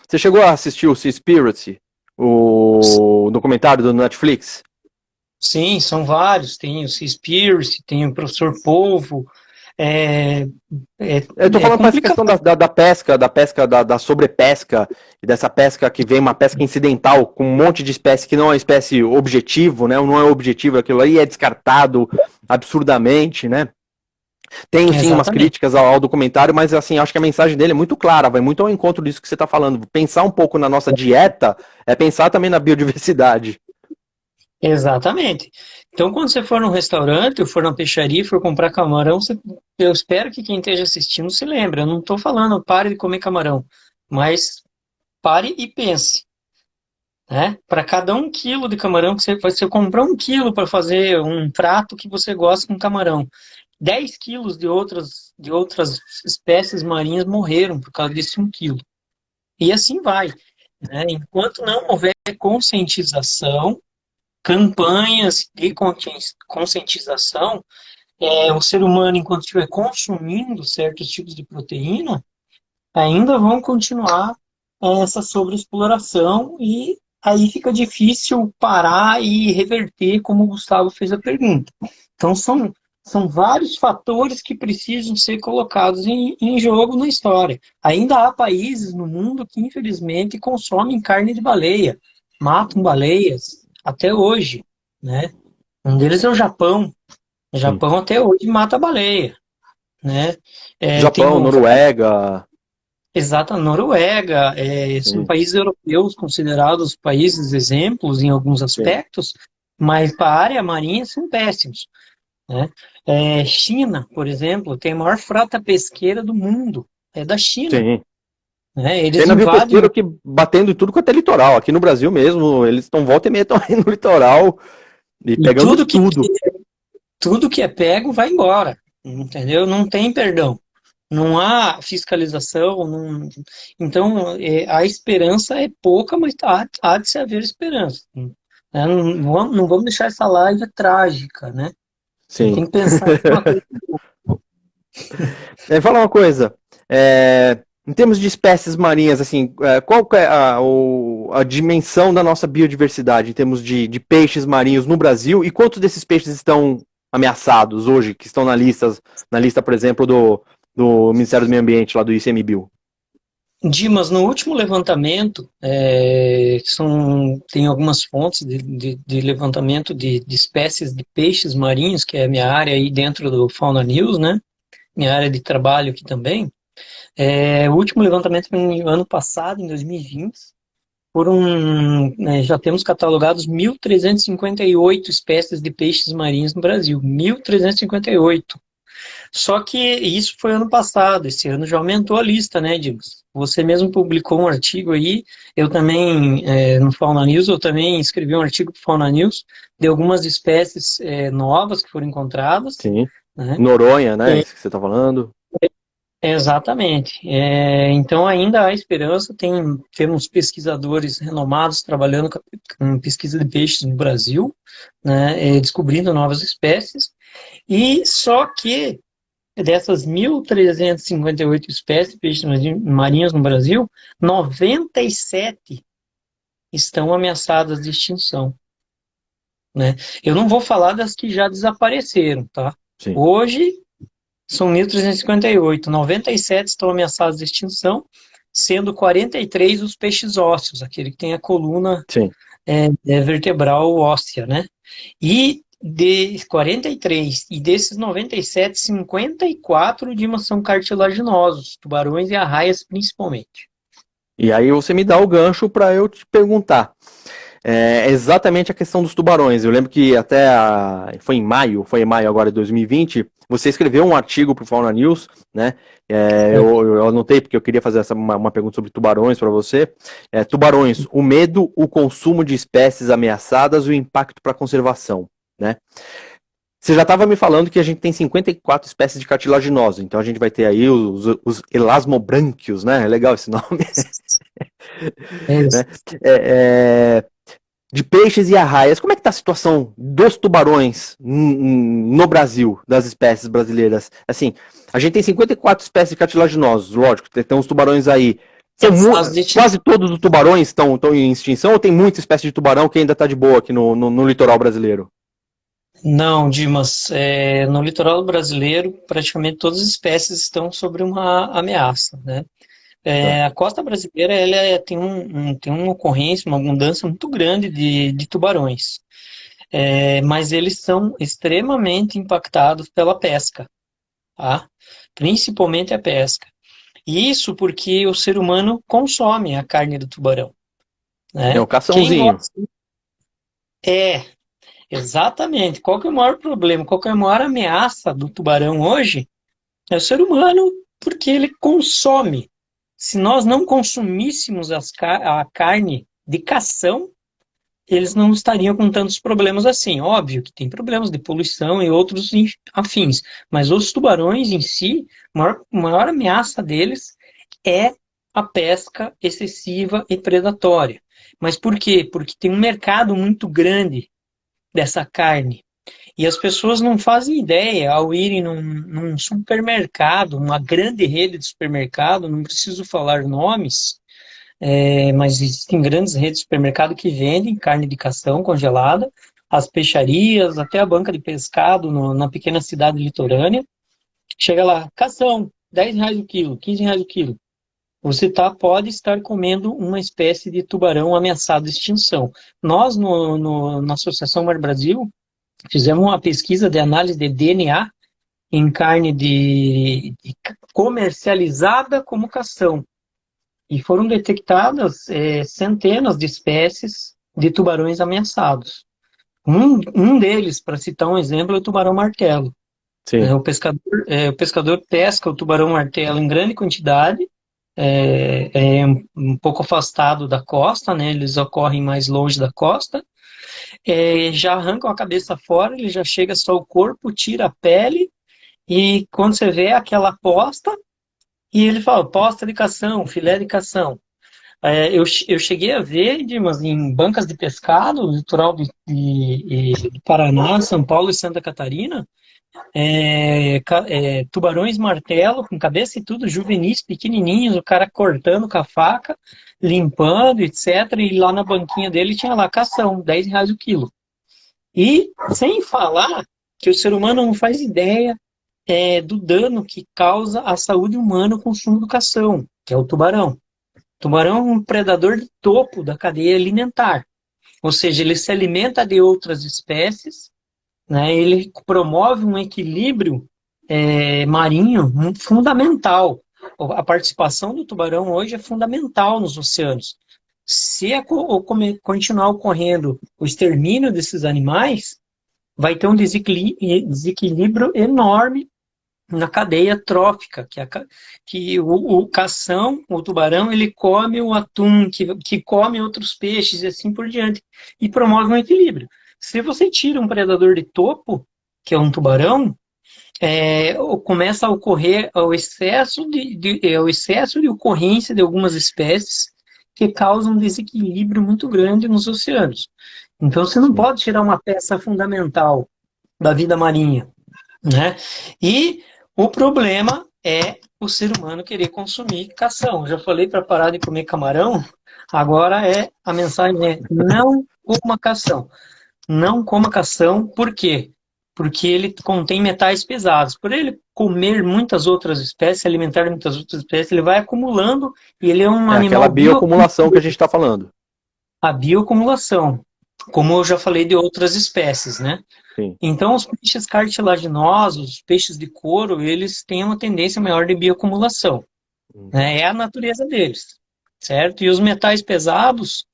Você chegou a assistir o Seaspiracy? O documentário do Netflix? Sim, são vários. Tem o Seaspiracy, tem o Professor Polvo. Eu tô falando para essa questão da pesca, da sobrepesca, e dessa pesca que vem uma pesca incidental, com um monte de espécie que não é uma espécie objetivo, né? Não é objetivo aquilo aí, é descartado absurdamente, né? Tenho sim umas críticas ao documentário, mas assim, acho que a mensagem dele é muito clara, vai muito ao encontro disso que você está falando. Pensar um pouco na nossa dieta é pensar também na biodiversidade. Exatamente. Então, quando você for num restaurante, ou for na peixaria, for comprar camarão, eu espero que quem esteja assistindo se lembre. Eu não estou falando pare de comer camarão, mas pare e pense. Né? Para cada 1 quilo de camarão que você comprar 1 quilo para fazer um prato que você gosta com camarão, 10 quilos de outras espécies marinhas morreram por causa desse 1 quilo. E assim vai. Né? Enquanto não houver conscientização, campanhas de conscientização, o ser humano, enquanto estiver consumindo certos tipos de proteína, ainda vão continuar essa sobreexploração e aí fica difícil parar e reverter, como o Gustavo fez a pergunta. Então, são vários fatores que precisam ser colocados em jogo na história. Ainda há países no mundo que, infelizmente, consomem carne de baleia, matam baleias, até hoje. Né? Um deles é o Japão. O Japão até hoje mata baleia. Né? Japão, Noruega... Exato, a Noruega, são países europeus considerados países exemplos em alguns aspectos, mas para a área marinha são péssimos. Né? China, por exemplo, tem a maior frota pesqueira do mundo, é da China. Sim. Né? Eles tem navio invadem... pesqueiro que batendo em tudo quanto é litoral. Aqui no Brasil mesmo, eles estão volta e meia aí no litoral e pegando tudo. Tudo que é pego vai embora, entendeu? Não tem perdão. Não há fiscalização, então a esperança é pouca, mas há de se haver esperança. Né? Não vamos deixar essa live trágica, né? Sim. Tem que pensar em uma coisa. Fala uma coisa, em termos de espécies marinhas, assim, qual é a dimensão da nossa biodiversidade em termos de peixes marinhos no Brasil e quantos desses peixes estão ameaçados hoje, que estão na lista, por exemplo, do Ministério do Meio Ambiente, lá do ICMBio? Dimas, no último levantamento, tem algumas fontes de levantamento de espécies de peixes marinhos, que é a minha área aí dentro do Fauna News, né? Minha área de trabalho aqui também. O último levantamento foi no ano passado, em 2020, já temos catalogados 1.358 espécies de peixes marinhos no Brasil. 1.358. Só que isso foi ano passado, esse ano já aumentou a lista, né, Dimas? Você mesmo publicou um artigo aí, eu também, no Fauna News, eu também escrevi um artigo para o Fauna News, de algumas espécies novas que foram encontradas. Sim, né? Noronha, né, isso que você está falando? Exatamente. Então ainda há esperança, temos pesquisadores renomados trabalhando com pesquisa de peixes no Brasil, né, descobrindo novas espécies, e só que dessas 1.358 espécies de peixes marinhos no Brasil, 97 estão ameaçadas de extinção. Né? Eu não vou falar das que já desapareceram, tá? Sim. Hoje são 1.358, 97 estão ameaçados de extinção, sendo 43 os peixes ósseos, aquele que tem a coluna vertebral óssea, né? E de 43, e desses 97, 54 Dimas são cartilaginosos, tubarões e arraias principalmente. E aí você me dá o gancho para eu te perguntar. Exatamente a questão dos tubarões. Eu lembro que foi em maio agora de 2020, você escreveu um artigo para o Fauna News, né? Eu anotei porque eu queria fazer uma pergunta sobre tubarões para você. Tubarões, o medo, o consumo de espécies ameaçadas e o impacto para a conservação, né? Você já estava me falando que a gente tem 54 espécies de cartilaginosos, então a gente vai ter aí os elasmobrânquios, né? É legal esse nome. É isso. Né? De peixes e arraias, como é que está a situação dos tubarões no Brasil, das espécies brasileiras? Assim, a gente tem 54 espécies de cartilaginosos, lógico, tem uns tubarões aí. Quase todos os tubarões estão em extinção ou tem muita espécie de tubarão que ainda está de boa aqui no litoral brasileiro? Não, Dimas, no litoral brasileiro, praticamente todas as espécies estão sobre uma ameaça, né? A costa brasileira tem uma ocorrência, uma abundância muito grande de tubarões, mas eles são extremamente impactados pela pesca, tá? Principalmente a pesca. Isso porque o ser humano consome a carne do tubarão, É né? o caçãozinho. É, exatamente. Qual que é o maior problema? Qual que é a maior ameaça do tubarão hoje? É o ser humano, porque ele consome. Se nós não consumíssemos a carne de cação, eles não estariam com tantos problemas assim. Óbvio que tem problemas de poluição e outros afins, mas os tubarões em si, a maior ameaça deles é a pesca excessiva e predatória. Mas por quê? Porque tem um mercado muito grande dessa carne. E as pessoas não fazem ideia ao irem num supermercado, uma grande rede de supermercado, não preciso falar nomes, mas existem grandes redes de supermercado que vendem carne de cação congelada, as peixarias, até a banca de pescado na pequena cidade litorânea. Chega lá, cação, R$ 10 o quilo, R$ 15 o quilo. Você pode estar comendo uma espécie de tubarão ameaçado de extinção. Nós, na Associação Mar Brasil, fizemos uma pesquisa de análise de DNA em carne comercializada como cação. E foram detectadas centenas de espécies de tubarões ameaçados. Um deles, para citar um exemplo, é o tubarão-martelo. Sim. O pescador pesca o tubarão-martelo em grande quantidade, um pouco afastado da costa, né? Eles ocorrem mais longe da costa, já arrancam a cabeça fora, ele já chega só o corpo, tira a pele, e quando você vê aquela posta, e ele fala, posta de cação, filé de cação. Eu cheguei a ver, Dimas, em bancas de pescado, no litoral de Paraná, São Paulo e Santa Catarina, tubarões martelo, com cabeça e tudo, juvenis, pequenininhos, o cara cortando com a faca, limpando, etc. E lá na banquinha dele tinha lá cação, R$ 10 o quilo. E sem falar que o ser humano não faz ideia do dano que causa à saúde humana o consumo do cação, que é o tubarão. O tubarão é um predador de topo da cadeia alimentar, ou seja, ele se alimenta de outras espécies, né? Ele promove um equilíbrio marinho fundamental. A participação do tubarão hoje é fundamental nos oceanos. Se continuar ocorrendo o extermínio desses animais, vai ter um desequilíbrio enorme na cadeia trófica, que o cação, o tubarão, ele come o atum, que come outros peixes e assim por diante, e promove um equilíbrio. Se você tira um predador de topo, que é um tubarão, começa a ocorrer o excesso de ocorrência de algumas espécies que causam um desequilíbrio muito grande nos oceanos. Então você não pode tirar uma peça fundamental da vida marinha, né? E o problema é o ser humano querer consumir cação. Eu já falei para parar de comer camarão, agora a mensagem é não coma cação. Não coma cação, por quê? Porque ele contém metais pesados. Por ele comer muitas outras espécies, alimentar muitas outras espécies, ele vai acumulando e ele é um animal... Aquela bioacumulação que a gente está falando. A bioacumulação, como eu já falei de outras espécies, né? Sim. Então, os peixes cartilaginosos, os peixes de couro, eles têm uma tendência maior de bioacumulação. Né? É a natureza deles, certo? E os metais pesados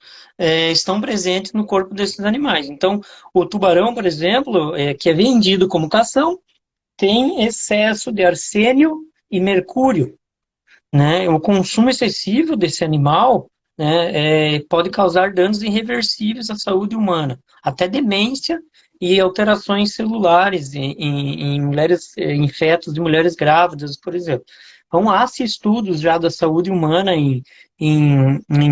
estão presentes no corpo desses animais. Então, o tubarão, por exemplo, que é vendido como cação, tem excesso de arsênio e mercúrio. Né? O consumo excessivo desse animal, né, pode causar danos irreversíveis à saúde humana, até demência e alterações celulares em mulheres, em fetos de mulheres grávidas, por exemplo. Então, há-se estudos já da saúde humana em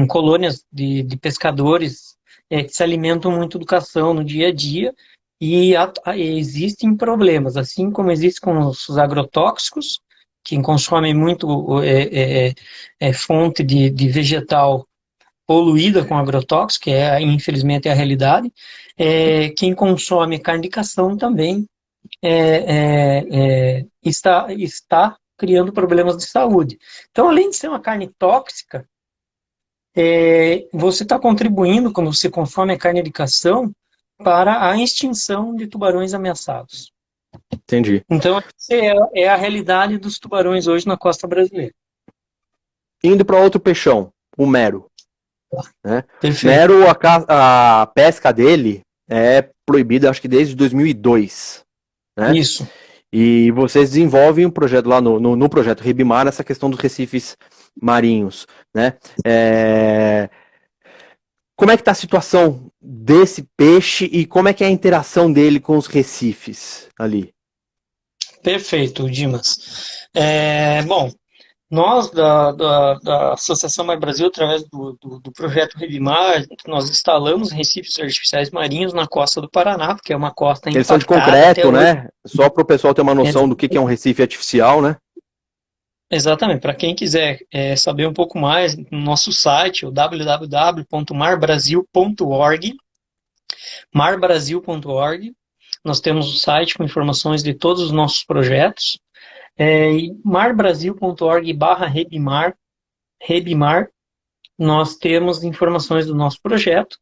colônias de pescadores que se alimentam muito do cação no dia a dia, e existem problemas, assim como existe com os agrotóxicos, que consomem muito fonte de vegetal poluída com agrotóxico, que infelizmente é a realidade. Quem consome carne de cação também está criando problemas de saúde. Então, além de ser uma carne tóxica, você está contribuindo, quando você consome a carne de cação, para a extinção de tubarões ameaçados. Entendi. Então, essa é a realidade dos tubarões hoje na costa brasileira. Indo para outro peixão, o mero. Né? Perfeito. Mero, a pesca dele é proibida, acho que desde 2002. Né? Isso. E vocês desenvolvem um projeto lá no projeto Ribmar, essa questão dos recifes marinhos. Né? Como é que está a situação desse peixe e como é que é a interação dele com os recifes ali? Perfeito, Dimas. Bom, nós da Associação Mar Brasil, através do projeto Ribmar, nós instalamos recifes artificiais marinhos na costa do Paraná, porque é uma costa impactada. Eles são de concreto, né? Só para o pessoal ter uma noção do que é um recife artificial, né? Exatamente. Para quem quiser saber um pouco mais, no nosso site, o www.marbrasil.org, marbrasil.org, nós temos o site com informações de todos os nossos projetos. marbrasil.org/Rebimar, nós temos informações do nosso projeto.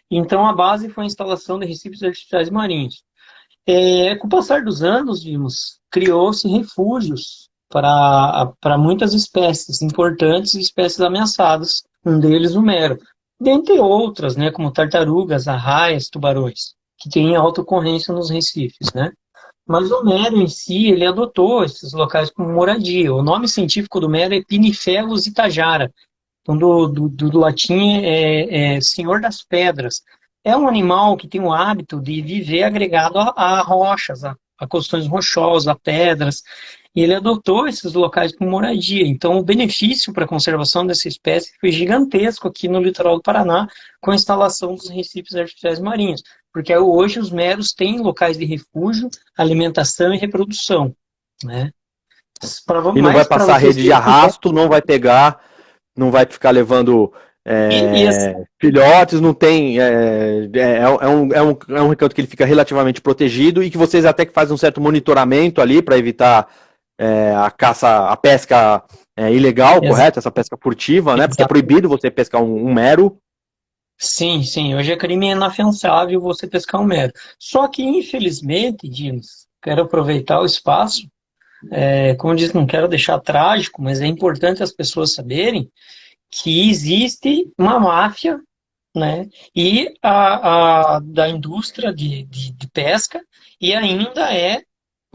Então, a base foi a instalação de recifes artificiais marinhos. Com o passar dos anos, criou-se refúgios para muitas espécies importantes e espécies ameaçadas, um deles o mero. Dentre outras, né, como tartarugas, arraias, tubarões, que têm alta ocorrência nos recifes, né? Mas o mero em si, ele adotou esses locais como moradia. O nome científico do mero é Piniphelus itajara. Então, do latim é Senhor das Pedras. É um animal que tem o hábito de viver agregado a rochas, a questões rochosas, a pedras, e ele adotou esses locais como moradia. Então, o benefício para a conservação dessa espécie foi gigantesco aqui no litoral do Paraná, com a instalação dos recifes artificiais marinhos, porque hoje os meros têm locais de refúgio, alimentação e reprodução, né? E não vai passar rede de arrasto, não vai pegar, não vai ficar levando filhotes, não tem. É um recanto que ele fica relativamente protegido e que vocês até que fazem um certo monitoramento ali para evitar a caça, a pesca ilegal, correto? Essa pesca furtiva, né? Porque é proibido você pescar um mero. Sim, hoje é crime inafiançável você pescar um mero. Só que, infelizmente, Dimas, quero aproveitar o espaço, como eu disse, não quero deixar trágico, mas é importante as pessoas saberem que existe uma máfia, né, e da indústria de pesca, e ainda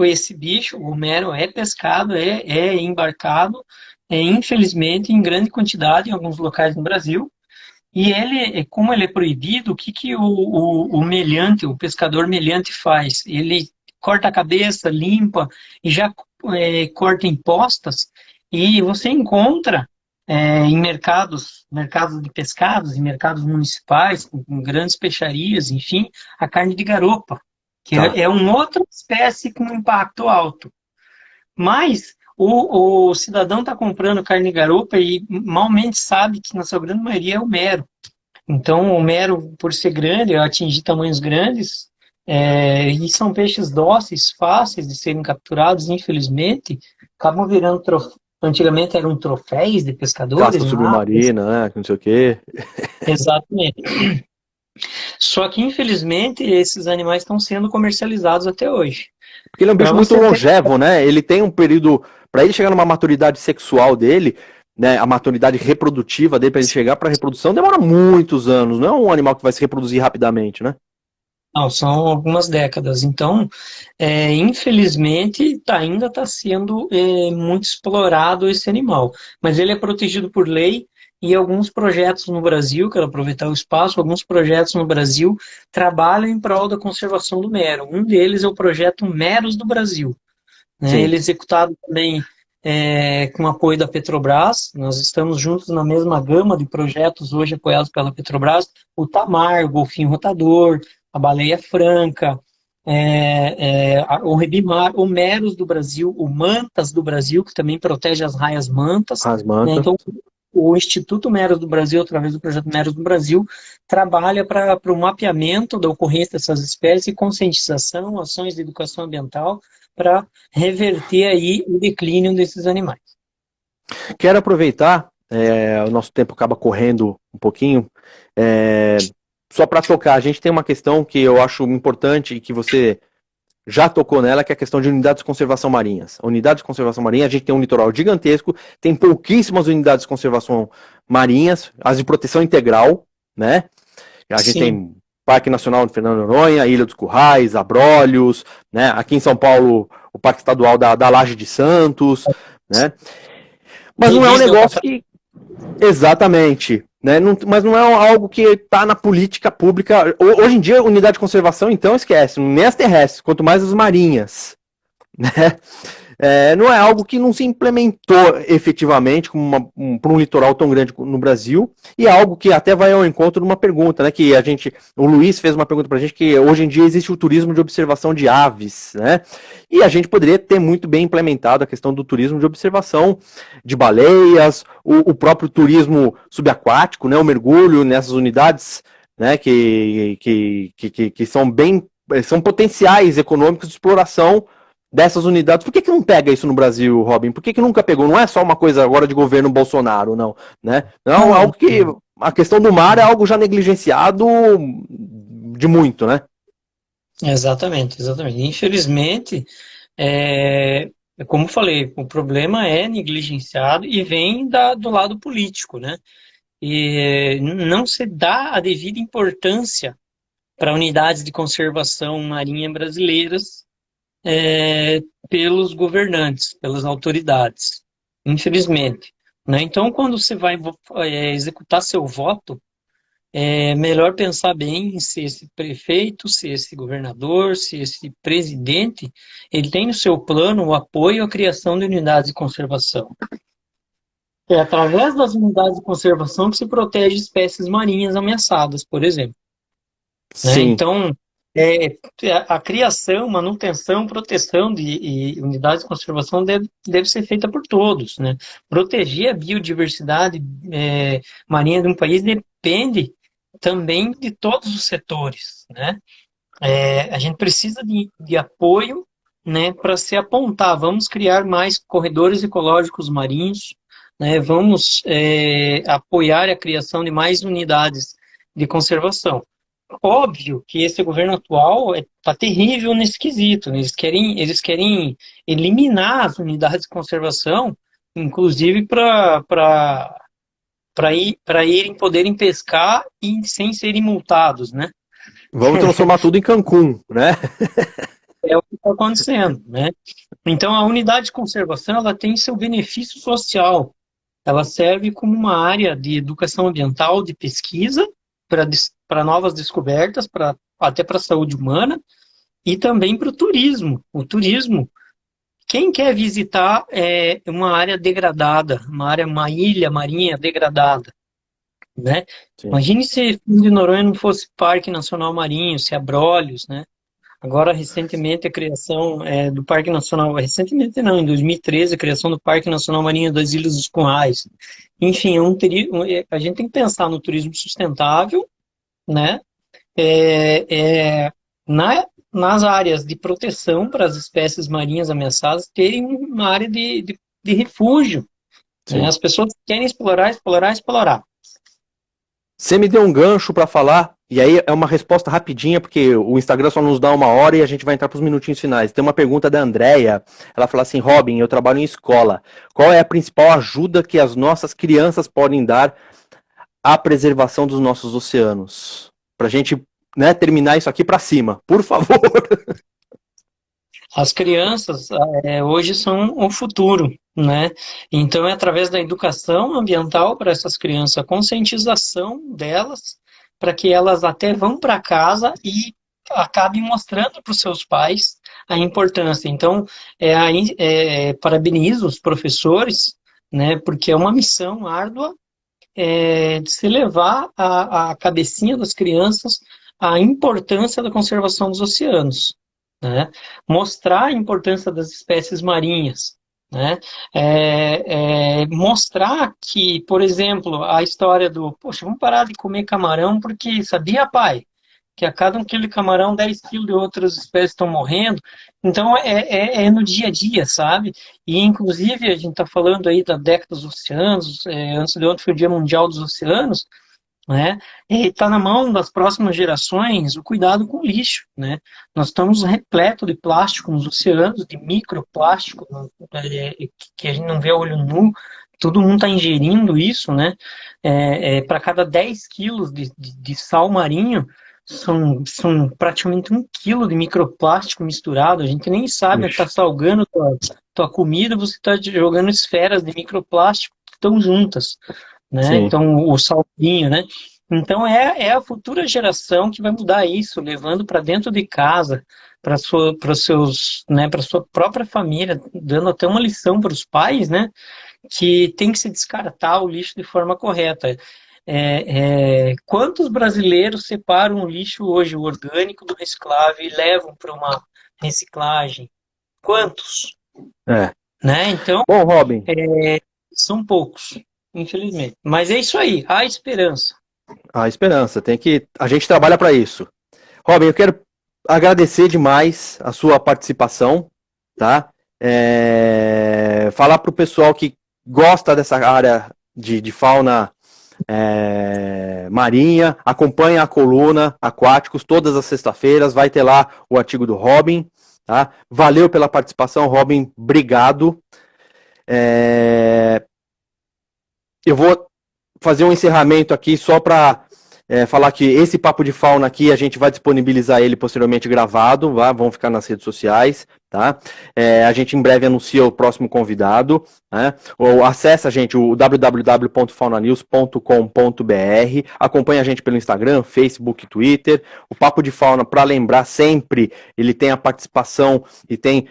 esse bicho, o mero, é pescado, é embarcado, infelizmente, em grande quantidade em alguns locais no Brasil. E ele, como ele é proibido, o que o meliante, o pescador meliante faz? Ele corta a cabeça, limpa e já corta em postas, e você encontra em mercados de pescados, em mercados municipais, com grandes peixarias, enfim, a carne de garopa, que é uma outra espécie com impacto alto. Mas o cidadão está comprando carne de garopa e malmente sabe que, na sua grande maioria, é o mero. Então, o mero, por ser grande, atingir tamanhos grandes, e são peixes dóceis, fáceis de serem capturados, infelizmente, acabam virando antigamente eram troféus de pescadores. Caça submarina, né? Não sei o quê. Exatamente. Só que, infelizmente, esses animais estão sendo comercializados até hoje. Porque ele é um bicho muito longevo, né? Ele tem um período, para ele chegar numa maturidade sexual dele, né, a maturidade reprodutiva dele, para ele chegar para a reprodução, demora muitos anos. Não é um animal que vai se reproduzir rapidamente, né? Não, são algumas décadas. Então, infelizmente, ainda está sendo muito explorado esse animal. Mas ele é protegido por lei e alguns projetos no Brasil, quero aproveitar o espaço, alguns projetos no Brasil trabalham em prol da conservação do mero. Um deles é o projeto Meros do Brasil, né? Sim. Ele é executado também com apoio da Petrobras. Nós estamos juntos na mesma gama de projetos hoje apoiados pela Petrobras, o Tamar, o Golfinho Rotador, a Baleia Franca, o Rebimar, o Meros do Brasil, o Mantas do Brasil, que também protege as raias mantas, As né? mantas. Então, o Instituto Meros do Brasil, através do projeto Meros do Brasil, trabalha para o mapeamento da ocorrência dessas espécies e conscientização, ações de educação ambiental, para reverter aí o declínio desses animais. Quero aproveitar, o nosso tempo acaba correndo um pouquinho, só para tocar, a gente tem uma questão que eu acho importante e que você já tocou nela, que é a questão de unidades de conservação marinhas. A unidade de conservação marinha, a gente tem um litoral gigantesco, tem pouquíssimas unidades de conservação marinhas, as de proteção integral, né? A gente Sim. tem Parque Nacional de Fernando de Noronha, Ilha dos Currais, Abrolhos, né? Aqui em São Paulo, o Parque Estadual da Laje de Santos, né? Mas não é um negócio que... Exatamente. Né? Não, mas não é algo que está na política pública. Hoje em dia, unidade de conservação, então, esquece. Nem as terrestres, quanto mais as marinhas. Né? Não é algo que não se implementou efetivamente para um litoral tão grande no Brasil, e é algo que até vai ao encontro de uma pergunta, né, que o Luiz fez uma pergunta para a gente, que hoje em dia existe o turismo de observação de aves, né, e a gente poderia ter muito bem implementado a questão do turismo de observação de baleias, o próprio turismo subaquático, né, o mergulho nessas unidades, né, que são potenciais econômicos de exploração dessas unidades. Por que não pega isso no Brasil, Robin? Por que nunca pegou? Não é só uma coisa agora de governo Bolsonaro, não, né? Não, algo que a questão do mar é algo já negligenciado de muito, né? Exatamente. Infelizmente, como eu falei, o problema é negligenciado e vem do lado político, né? E não se dá a devida importância para unidades de conservação marinha brasileiras pelos governantes, pelas autoridades, infelizmente. Né? Então, quando você vai executar seu voto, é melhor pensar bem se esse prefeito, se esse governador, se esse presidente, ele tem no seu plano o apoio à criação de unidades de conservação. É através das unidades de conservação que se protege espécies marinhas ameaçadas, por exemplo. Né? Então, a criação, manutenção, proteção de unidades de conservação deve ser feita por todos. Né? Proteger a biodiversidade marinha de um país depende também de todos os setores. Né? A gente precisa de apoio, né, para se apontar. Vamos criar mais corredores ecológicos marinhos, né? Vamos apoiar a criação de mais unidades de conservação. Óbvio que esse governo atual está terrível nesse quesito. Né? Eles querem eliminar as unidades de conservação, inclusive para irem poderem pescar sem serem multados, né? Vamos transformar tudo em Cancún, né? É o que está acontecendo, né? Então, a unidade de conservação ela tem seu benefício social. Ela serve como uma área de educação ambiental, de pesquisa, para novas descobertas, até para a saúde humana, e também para o turismo. O turismo, quem quer visitar uma área degradada, uma ilha marinha degradada, né? Imagine se Fernando de Noronha não fosse Parque Nacional Marinho, se Abrolhos, né? Agora, recentemente, a criação do Parque Nacional... Recentemente não, em 2013, a criação do Parque Nacional Marinho das Ilhas dos Currais. Enfim, a gente tem que pensar no turismo sustentável, né? Nas áreas de proteção para as espécies marinhas ameaçadas terem uma área de refúgio. Né? As pessoas querem explorar. Você me deu um gancho para falar, e aí é uma resposta rapidinha, porque o Instagram só nos dá 1 hora e a gente vai entrar para os minutinhos finais. Tem uma pergunta da Andrea, ela fala assim: Robin, eu trabalho em escola, qual é a principal ajuda que as nossas crianças podem dar à preservação dos nossos oceanos? Para a gente, né, terminar isso aqui para cima, por favor. As crianças hoje são o futuro, né? Então é através da educação ambiental para essas crianças, a conscientização delas, para que elas até vão para casa e acabem mostrando para os seus pais a importância. Então, parabenizo os professores, né? Porque é uma missão árdua de se levar a cabecinha das crianças a importância da conservação dos oceanos, né? Mostrar a importância das espécies marinhas, né? Mostrar que, por exemplo, a história do, poxa, vamos parar de comer camarão porque sabia, pai, que a cada 1 quilo de camarão, 10 quilos de outras espécies estão morrendo. Então, no dia a dia, sabe? E, inclusive, a gente está falando aí da década dos oceanos, antes de ontem foi o Dia Mundial dos Oceanos, né? E está na mão das próximas gerações o cuidado com o lixo, né? Nós estamos repleto de plástico nos oceanos, de microplástico, que a gente não vê a olho nu, todo mundo está ingerindo isso, né? Para cada 10 quilos de sal marinho, são praticamente 1 quilo de microplástico misturado. A gente nem sabe, está salgando tua comida, você está jogando esferas de microplástico que estão juntas, né? Sim. Então, o salpinho, né? Então, é a futura geração que vai mudar isso, levando para dentro de casa, para seus, né, para sua própria família, dando até uma lição para os pais, né? Que tem que se descartar o lixo de forma correta. Quantos brasileiros separam o lixo hoje, o orgânico do reciclável, e levam para uma reciclagem? Quantos? Né? Então, bom, Robin, são poucos, infelizmente. Mas é isso aí, há esperança. A esperança, a gente trabalha para isso. Robin, eu quero agradecer demais a sua participação, tá? Falar para o pessoal que gosta dessa área de fauna marinha, acompanha a coluna Aquáticos todas as sextas-feiras, vai ter lá o artigo do Robin, tá? Valeu pela participação, Robin, obrigado. Eu vou fazer um encerramento aqui só para falar que esse papo de fauna aqui a gente vai disponibilizar ele posteriormente gravado, vão ficar nas redes sociais, tá? A gente em breve anuncia o próximo convidado, né? Ou acessa, gente, o www.faunanews.com.br, acompanha a gente pelo Instagram, Facebook, Twitter. O Papo de Fauna, para lembrar sempre, ele tem a participação e tem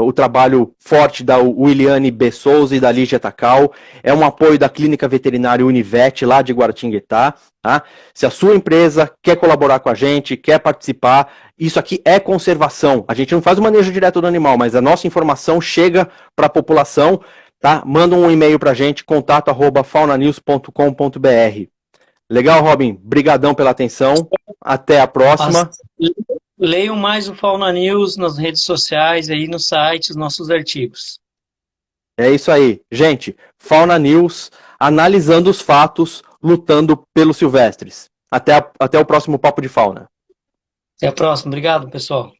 o trabalho forte da Williane B. Souza e da Lígia Takal. É um apoio da Clínica Veterinária Univet, lá de Guaratinguetá. Tá? Se a sua empresa quer colaborar com a gente, quer participar, isso aqui é conservação. A gente não faz o manejo direto do animal, mas a nossa informação chega para a população. Tá? Manda um e-mail para a gente, contato@faunanews.com.br. Legal, Robin? Brigadão pela atenção. Até a próxima. Leiam mais o Fauna News nas redes sociais, aí no site, os nossos artigos. É isso aí. Gente, Fauna News, analisando os fatos, lutando pelos silvestres. Até o próximo Papo de Fauna. Até a próxima. Obrigado, pessoal.